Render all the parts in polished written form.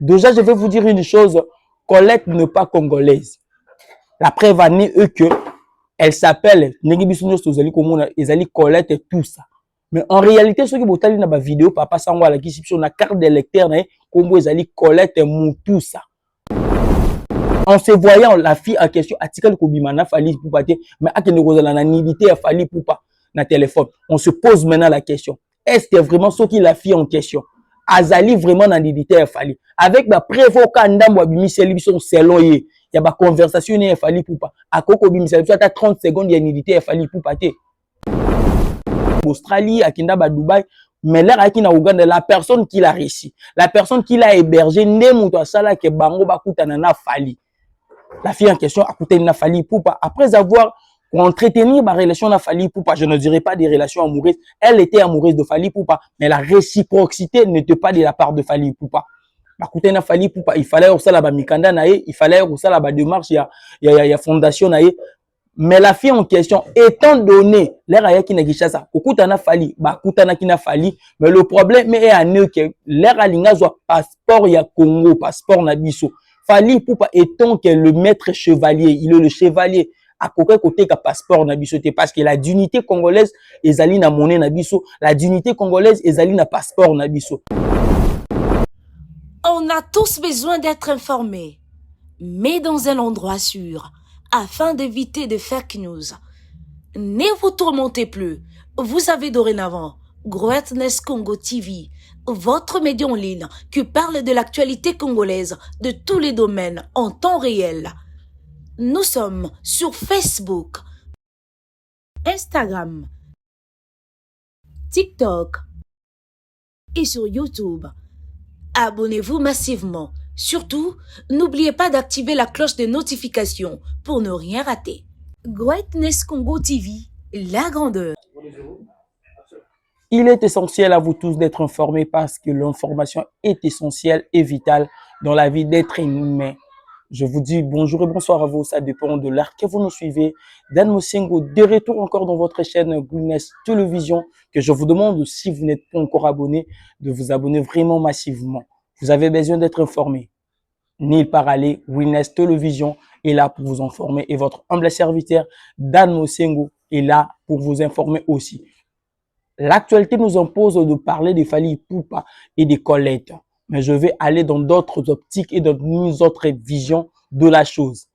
Déjà, je vais vous dire une chose, Colette n'est pas congolaise. La preuve en est que elle s'appelle Colette et tout ça. Mais en réalité, ceux qui ont vu la vidéo, papa Sangwa, qui sur la carte d'électeur, comme Colette et tout ça. En se voyant, la fille en question, Atikal Kobimana Fali pour pas, mais à quelle la nudité a fallu pour pas, na téléphone. On se pose maintenant la question. Est-ce que vraiment ce qui la fille en question? Azali vraiment na nudité a fallu. Avec ma prévoca ndambo abimi selibison selon ye. Il y a ma conversation il fallu pour pas. À Koko bimi selibison à 30 secondes il y a nudité a fallu pour pas. Australie, à Kindaba, Dubaï, mais là, à Ouganda, la personne qui l'a réussi, la personne qui l'a hébergé, n'est pas ça que Bango Bakuta n'a fallu. La fille en question a coûté une fallu pour pas. Après avoir entretenu ma relation n'a fallu pour pas, je ne dirais pas des relations amoureuses. Elle était amoureuse de Fali Poupa, mais la réciprocité n'était pas de la part de Fali Poupa. Bakuta n'a fallu pour pas. Il fallait aussi la Mikanda nae, il fallait aussi la démarche, il y a fondation nae. Mais la fille en question, étant donné l'air à qui n'a ça, Kokutana Fali, Bakutana qui n'a fallu, mais le problème est à nous que l'air à l'ingazwa passeport ya Congo, passeport nabiso. Fali Poupa étant que le maître chevalier, il est le chevalier à côté ka passeport nabiso parce que la dignité congolaise ezali na monnaie nabiso, la dignité congolaise ezali na passeport nabiso. On a tous besoin d'être informés, mais dans un endroit sûr, afin d'éviter de fake news. Ne vous tourmentez plus. Vous avez dorénavant Greatness Congo TV, votre média en ligne qui parle de l'actualité congolaise de tous les domaines en temps réel. Nous sommes sur Facebook, Instagram, TikTok et sur YouTube. Abonnez-vous massivement. Surtout, n'oubliez pas d'activer la cloche de notification pour ne rien rater. Greatness Congo TV, la grandeur. Il est essentiel à vous tous d'être informés parce que l'information est essentielle et vitale dans la vie d'être humain. Je vous dis bonjour et bonsoir à vous, ça dépend de l'heure que vous nous suivez. Dan Mosengo, de retour encore dans votre chaîne Greatness Télévision, que je vous demande, si vous n'êtes pas encore abonné, de vous abonner vraiment massivement. Vous avez besoin d'être informé. Ni par aller, Greatness Télévision est là pour vous informer et votre humble serviteur, Dan Mosengo, est là pour vous informer aussi. L'actualité nous impose de parler des Fali Poupa et des Colette. Mais je vais aller dans d'autres optiques et dans d'autres visions de la chose.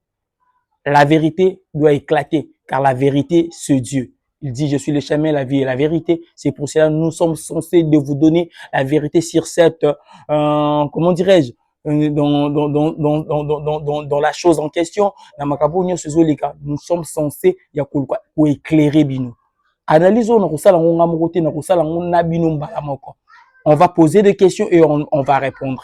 La vérité doit éclater, car la vérité, c'est Dieu. Il dit, je suis le chemin, la vie et la vérité. C'est pour cela que nous sommes censés de vous donner la vérité sur cette, comment dirais-je, dans la chose en question. Nous sommes censés éclairer Bino. Analysons, on va poser des questions et on va répondre.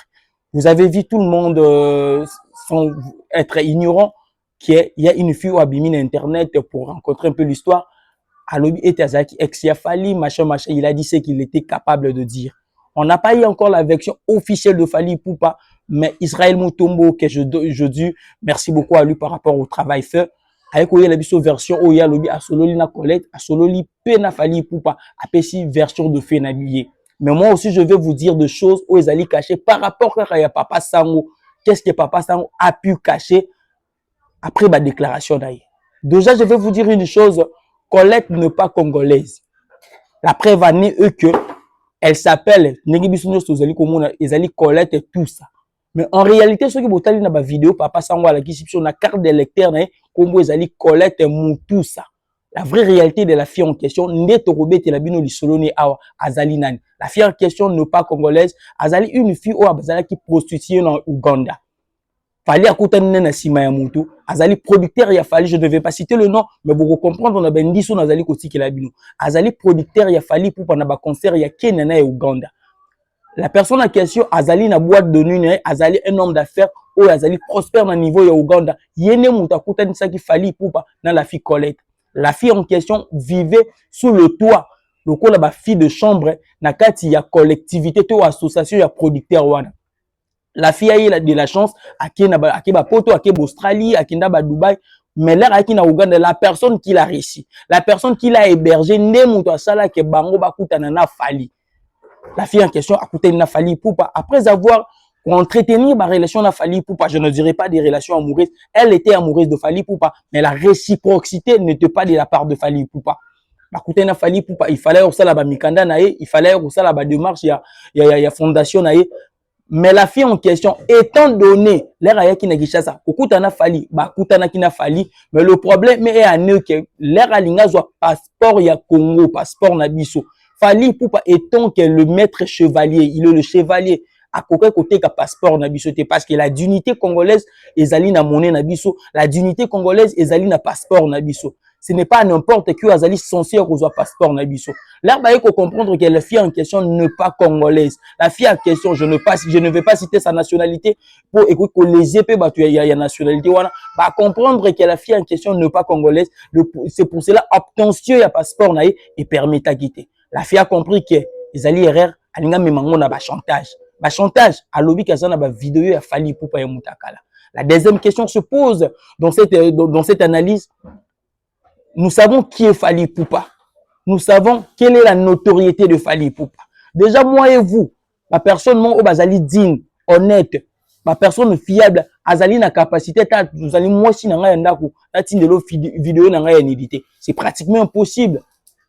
Vous avez vu tout le monde sans être ignorant qu'il y a une fille au Abimine Internet pour rencontrer un peu l'histoire. Alobi et Tazaki, ex-Fali, machin, il a dit ce qu'il était capable de dire. On n'a pas eu encore la version officielle de Fali Poupa, mais Israël Mutombo, que je dis merci beaucoup à lui par rapport au travail fait. Avec la version où il y a lobby à Sololi na Colette, à Sololi Pena Fali Poupa, à Pessi version de Fénabié. Mais moi aussi, je vais vous dire des choses où ils allaient cacher par rapport à Papa Sango. Qu'est-ce que Papa Sango a pu cacher après ma déclaration d'ailleurs. Déjà, je vais vous dire une chose, Colette n'est pas congolaise. La preuve en est que elle s'appelle Colette et tout ça. Mais en réalité, ceux qui ont vu la vidéo, Papa Sangwa, qui sur la carte d'électeur, comme vous allez Colette et tout ça. La vraie réalité de la fille en question, la fille en question n'est pas congolaise, Azali une fille qui prostituée en Ouganda. Fali akutani na sima ya mutu, Azali producteur ya Fali, je ne vais pas citer le nom, mais pour comprendre, on a bendiso na Azali kotiki la bino. Azali producteur ya Fali pour na ba concert ya Kenya na Ouganda. La personne en question, Azali na boîte de nuit, Azali un homme d'affaires, ou Azali prospère na niveau ya Ouganda. Yene muta kutani sa ki Fali pour na la fille Colette. La fille en question vivait sous le toit. Le coup la fille de chambre, na kati ya collectivité, to association ya producteur wana. La fille a eu de la chance, à Poto, à Australie, à Dubaï, mais là, à Ouganda, la personne qui l'a réussi, la personne qui l'a hébergé, Bango Bakuta Nana Fali. La fille en question a coûté une Fali Poupa. Après avoir Pour entretenir ma relation à Fally Ipupa, je ne dirais pas des relations amoureuses. Elle était amoureuse de Fally Ipupa, mais la réciprocité n'était pas de la part de Fally Ipupa. Écoutez, na Fally Ipupa, il fallait aussi la mikanda nae, il fallait aussi la démarche, il y a fondation nae. Mais la fille en question, étant donné l'air à qui n'a Kinshasa, écoute na Fally, écoute na Fally, mais le problème est à nous que l'air à l'ingazwa passeport ya Congo, passeport na biso. Fally Ipupa étant que le maître chevalier, il est le chevalier. À côté ka passeport na biso parce que la dignité congolaise ezali na monnaie na biso, la dignité congolaise ezali na passeport na biso. Ce n'est pas n'importe qui azali censé avoir passeport na biso. Là bah il faut comprendre que la fille en question n'est pas congolaise. La fille en question, je ne vais pas citer sa nationalité pour écouter que les épées battu il y a nationalité voilà, bah comprendre que la fille en question n'est pas congolaise. C'est pour cela obtention ya passeport na et permet à quitter. La fille a compris que ezali erreur alinga memango na ba chantage. Ba chantage à lobby kazana ba vidéo ya Fally Ipupa ya mutakala. La deuxième question se pose dans cette analyse. Nous savons qui est Fally Ipupa. Nous savons quelle est la notoriété de Fally Ipupa. Déjà moi et vous, la personne non au bazali digne, honnête, la personne fiable, azali na capacité ta vous allez moi si nanga ndako, na tindelo vidéo nanga inédité. C'est pratiquement impossible.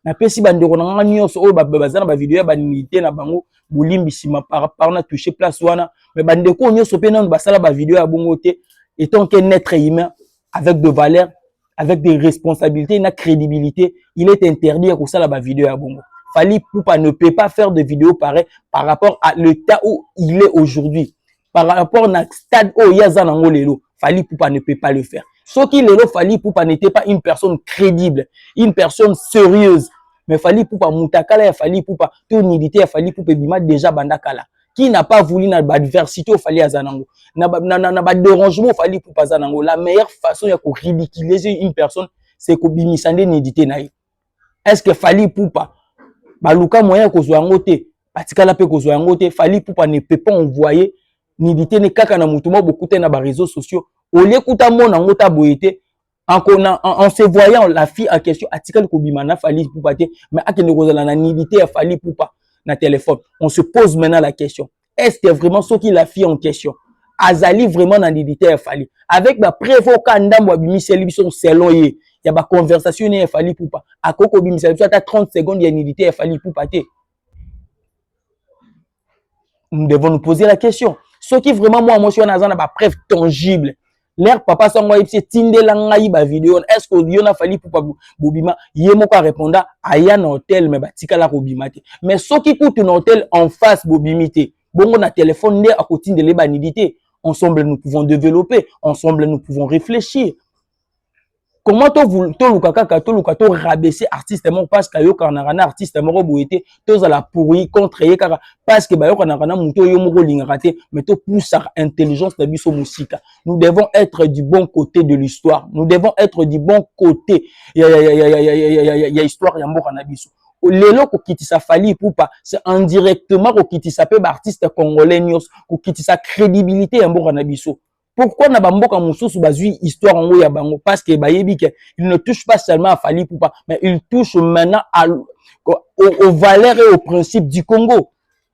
Na pesi bandeko nanga nyonso o bazana ba vidéo ba inédité na bango bulimbi sima par na toucher place wana, mais bandeko nyonso pe non basala ba vidéo ya bongo te étant qu'un être humain avec de valeurs, avec des responsabilités, une crédibilité, il est interdit à ça la vidéo à bongo. Fally Ipupa ne peut pas faire de vidéos pareilles par rapport à l'état où il est aujourd'hui. Par rapport au stade où il y a Zanango Lelo, Fally Ipupa ne peut pas le faire. Ce qui Lelo, Fally Ipupa n'était pas une personne crédible, une personne sérieuse. Mais Fally Ipupa, Moutakala et Fally Ipupa, tout nidité à Fally Ipupa, Bima déjà Bandakala. Qui n'a pas voulu na adversité au Fally Azanango, na dérangement au Fally Ipupa Azanango. La meilleure façon de ridiculiser une personne, c'est que bimisande nidité naï. Est-ce que Fally Ipupa, baluka moyen ko zo ngote, patikala pe ko zo ngote, Fally Ipupa ne peut pas envoyer nidité ne kaka na mutuma beaucoup na ba réseaux sociaux. Au lieu kuta mona ngota boyete, en se voyant la fille en question, atikala ko bimana Fally Ipupa te, mais akene ko na nidité à Fally Ipupa. Na téléphone. On se pose maintenant la question. Est-ce que vraiment ce qui la fille en question azali vraiment dans l'idée Fally avec ma prévoca ndambo bimi selibison selon y a ba conversation ne Fally Ipupa akoko bimi selibison à 30 secondes il y a une idée Fally Ipupa te. Nous devons nous poser la question. Ce qui vraiment moi je suis dans ba preuve tangible. L'air papa sango ipsi tindela ngai ba vidéo est-ce que yo na Fally Ipupa bobima yemo ka répondre aya na hôtel mais batika la bobima te mais ce qui coûte un hôtel en face bobimité bongo na téléphone ndé à côté de l'ébanidité ensemble nous pouvons développer ensemble nous pouvons réfléchir. Comment to rabaisser artiste mo parce que yo kana artiste mo boité to za la pourri contre ye kaka parce que ba yo kana muto yo mo lingaka te mais to pousse intelligence na biso musika. Nous devons être du bon côté de l'histoire, nous devons être du bon côté ya histoire ya mboka na biso. Lelo ko kitisa Fally Ipupa c'est indirectement ko kitisa pe artiste congolais nyos ko kitisa crédibilité ya mboka na biso. Pourquoi na bamboka mususu bazui histoire ngo ya bango parce que bayebi que il ne touche pas seulement à Fally Ipupa mais il touche maintenant aux valeurs et aux principes du Congo.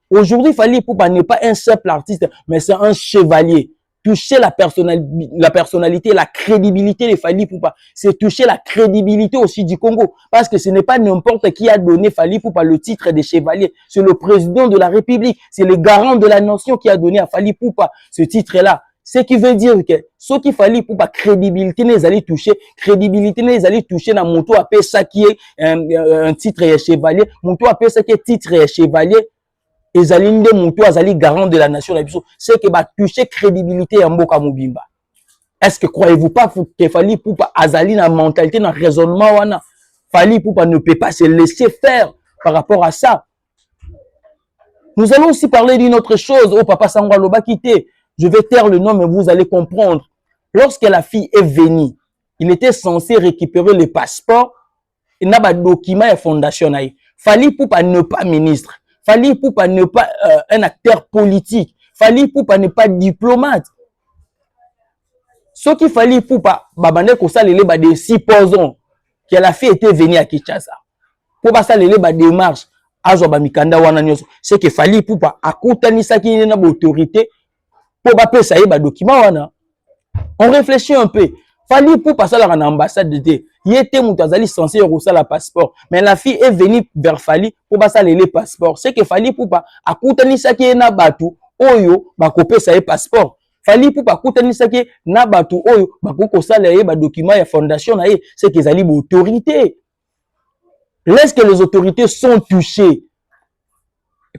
Aujourd'hui Fally Ipupa n'est pas un simple artiste mais c'est un chevalier. Toucher la personnalité, la crédibilité de Fally Ipupa, c'est toucher la crédibilité aussi du Congo parce que ce n'est pas n'importe qui a donné Fally Ipupa le titre de chevalier, c'est le président de la République, c'est le garant de la nation qui a donné à Fally Ipupa ce titre-là. Ce qui veut dire que ce qu'il fallait pour pas crédibilité les aller toucher, crédibilité les aller toucher dans mon tour appelé ça qui est un titre et chevalier, mon tour appelé ça qui est titre et chevalier, et allez de mon tour azali garant de la nation c'est que va toucher crédibilité en Mboka Mobimba. Est-ce que croyez-vous pas que Fally Ipupa azali na mentalité na raisonnement wana Fally Ipupa ne peut pas se laisser faire par rapport à ça. Nous allons aussi parler d'une autre chose. Oh papa Sangwa Loba quitté. Je vais taire le nom, mais vous allez comprendre. Lorsque la fille est venue, il était censé récupérer le passeport. Il n'a pas de document et fondation. Fally Ipupa n'est pas ministre. Fally Ipupa n'est pas un acteur politique. Fally Ipupa n'est pas diplomate. Ce qu'il Fally Ipupa, babane ko salele ba de supposons que la fille était venue à Kinshasa. Pour pas salele ba démarche, azo ba mikanda wana nyoso. C'est que Fally Ipupa a koutanisaki na autorité. pour bapesa ye ba document wana. On réfléchit un peu. Fali pour passer à l'ambassade de il était moutazali censé reçoit la passeport, mais la fille est venue vers Fali pour passer les passeports. C'est que Fali pour pas akutani saki na batu oyo ba kopesa ye passeport. Fali pour pas akutani saki na batu oyo ba kokosala ye ba document ya fondation na ye, c'est que zali autorité. Est-ce que les autorités sont touchées?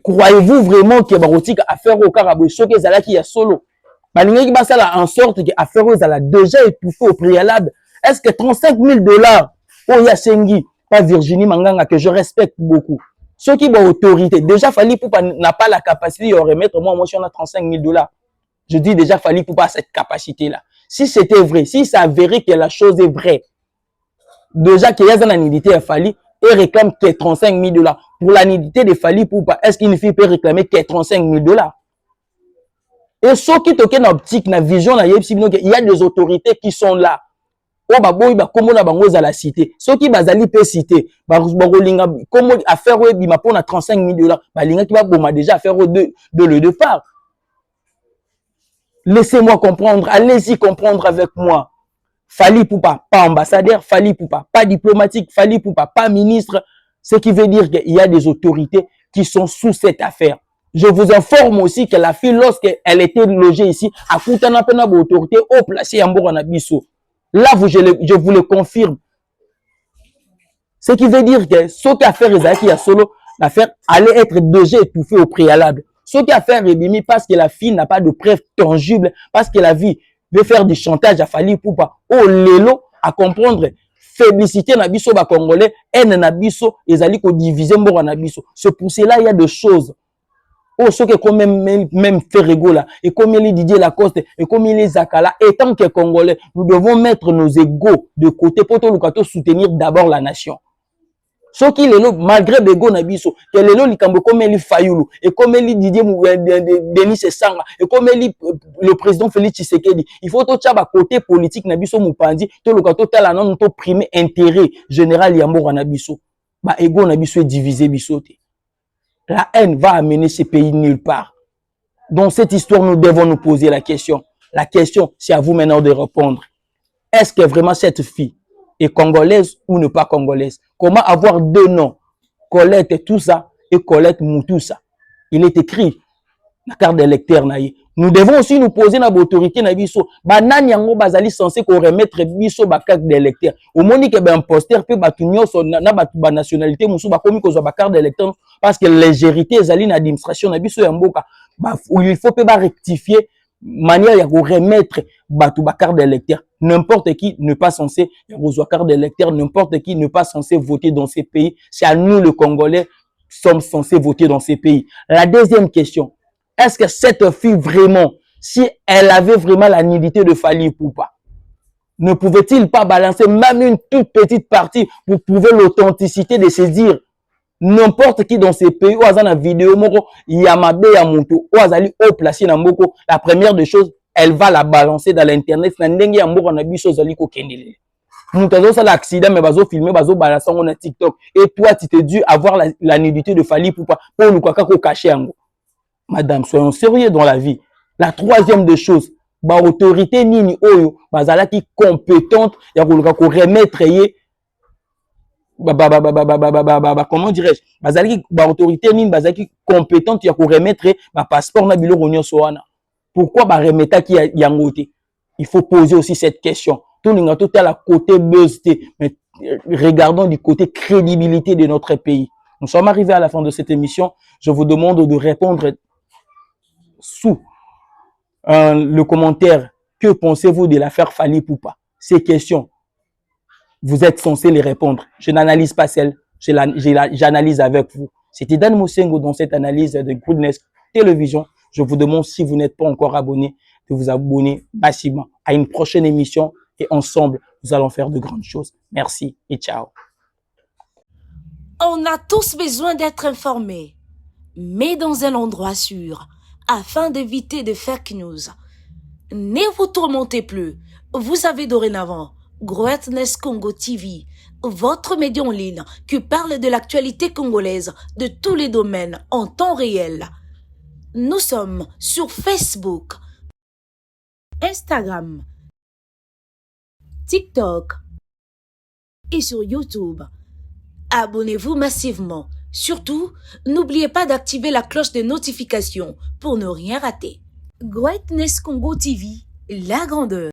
Croyez-vous vraiment que barotika affaire au Karabou soki ezalaki ya solo? Balingaki basala en sorte que affaire ezala déjà étouffé au préalable. Est-ce que 35 000 $, oh Yasengi, pas Virginie Manganga, que je respecte beaucoup. Ceux qui ont autorité, déjà Fali Poupa n'a pas la capacité de remettre, moi si on a 35 000 $. Je dis déjà Fali Poupa a cette capacité-là. Si c'était vrai, si ça avérait que la chose est vraie, déjà qu'il y a une nudité à Fali, et réclame que 35 000 $. Pour la nudité de Fali Poupa, est-ce qu'une fille peut réclamer que 35 000 $? Et ceux qui toquent dans l'optique, dans la vision, il y a des autorités qui sont là. Oh, bah, boy, bah, comment on a la cité. Ceux qui bazali peut citer, bah, comment affaire, bima pour 35 000 $, bah, linga qui va bon, déjà affaire de le départ. Laissez-moi comprendre, allez-y comprendre avec moi. Fali Poupa, pas ambassadeur, Fali Poupa, pas diplomatique, Fali Poupa, pas ministre. Ce qui veut dire qu'il y a des autorités qui sont sous cette affaire. Je vous informe aussi que la fille, lorsqu'elle était logée ici, a Koutana Pena autorité au placé en Boranabiso. Là, je vous le confirme. Ce qui veut dire que ce qui a fait Ezaki à solo, l'affaire allait être déjà étouffée au préalable. Ce qui a fait Rebimi parce que la fille n'a pas de preuves tangibles, parce que la vie veut faire du chantage à Fali Poupa. Oh, Lelo, à comprendre, faiblicité na biso ba Congolais, haine na biso, ezali ko diviser mbora na biso. C'est pour cela il y a des choses. Oh, ce qui est comme même Ferrego là, et comme il Didier Lacoste, et comme il est Zakala, et tant que Congolais, nous devons mettre nos égos de côté pour tout soutenir d'abord la nation. Ce qui est là, malgré Bego Nabiso, que les lots, comme il Fayoulou, et comme il Didier Denis Sanga, et comme il le président Félix Tshisekedi, il faut tout ça côté politique Nabiso Mupandi, tout le côté tel non tout primer intérêt général Yambo Nabiso. Bah ego Nabiso est divisé bisoté. La haine va amener ce pays nulle part. Dans cette histoire, nous devons nous poser la question. La question, c'est à vous maintenant de répondre. Est-ce que vraiment cette fille est congolaise ou ne pas congolaise? Comment avoir deux noms? Colette et tout ça et Colette Moutoussa. Il est écrit la carte d'électeur. Nous devons aussi nous poser dans l'autorité. Banani yango bazali censé qu'on remettre biso ba carte d'électeur. Au moni que ben imposteur peut batunyo so na ba nationalité musu ba komi ko zo ba carte d'électeur parce que légèreté zali na administration na biso ya mboka. Il faut peut ba rectifier manière ya ko remettre batu ba carte d'électeur. N'importe qui n'est pas censé recevoir carte d'électeur, n'importe qui n'est pas censé voter dans ces pays. C'est à nous les Congolais sommes censés voter dans ces pays. La deuxième question. Est-ce que cette fille vraiment, si elle avait vraiment la nudité de Fali Poupa, ne pouvait-il pas balancer même une toute petite partie pour prouver l'authenticité de se dire n'importe qui dans ces pays où il y a une vidéo, il y a ma bé, où il haut placé dans Moko, la première des choses, elle va la balancer dans l'internet. Nous l'accident, mais bazo filmer, bazo balancer on a TikTok. Et toi, tu t'es dû avoir la nudité de Fali Poupa pour nous cacher en gros. Madame, soyons sérieux dans la vie. La troisième des choses, ba autorité nini oyo, bazala qui compétente, ya ko remettre yé, comment dirais-je, bazala qui ba autorité nini, bazala qui compétente, ya ko remettre ba passeport na bilo ronyo soana. Pourquoi ba remettre qui yangote? Il faut poser aussi cette question. Tout le monde à la côté buzzté, mais regardons du côté crédibilité de notre pays. Nous sommes arrivés à la fin de cette émission. Je vous demande de répondre sous le commentaire, que pensez-vous de l'affaire Fali Poupa? Ces questions, vous êtes censé les répondre. Je n'analyse pas celle, j'analyse avec vous. C'était Dan Mosengo dans cette analyse de Goodness Télévision. Je vous demande, si vous n'êtes pas encore abonné, de vous abonner massivement à une prochaine émission et ensemble, nous allons faire de grandes choses. Merci et ciao. On a tous besoin d'être informés, mais dans un endroit sûr, afin d'éviter de fake news. Ne vous tourmentez plus. Vous avez dorénavant Greatness Congo TV, votre média en ligne qui parle de l'actualité congolaise de tous les domaines en temps réel. Nous sommes sur Facebook, Instagram, TikTok et sur YouTube. Abonnez-vous massivement. Surtout, n'oubliez pas d'activer la cloche de notification pour ne rien rater. Greatness Congo TV, la grandeur.